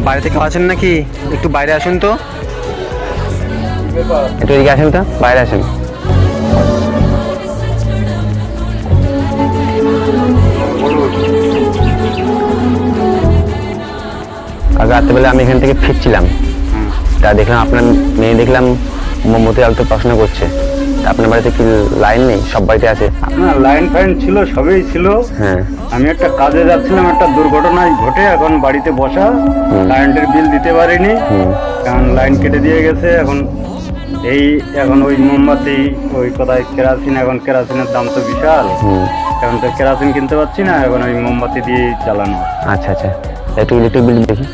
বাইরে থেকে আছেন নাকি? একটু বাইরে আসুন তো, একটু এদিকে আসেন তো, বাইরে আসেন। আগে রাত্রেবেলা আমি এখান থেকে ফিরছিলাম, তা দেখলাম আপনার মেয়ে দেখলাম মোমবাতি আলতো পড়াশোনা করছে। তা আপনার বাড়িতে কি লাইন নেই? সব বাড়িতে আছে। না, লাইন ফাইন ছিল, সবই ছিল। হ্যাঁ, আমি একটা কাজে যাচ্ছিলাম, একটা দুর্ঘটনায় ঘটে এখন বাড়িতে বসা, কারেন্টের বিল দিতে পারিনি, কারণ লাইন কেটে দিয়ে গেছে। এখন ওই মোমবাতি, ওই কোথায় কেরাসিন, এখন কেরাসিনের দাম তো বিশাল, এখন তো কেরাসিন কিনতে পারছি না, এখন ওই মোমবাতি দিয়েই চালানো। আচ্ছা আচ্ছা, একটু ইলেকট্রিক বিল দেখি।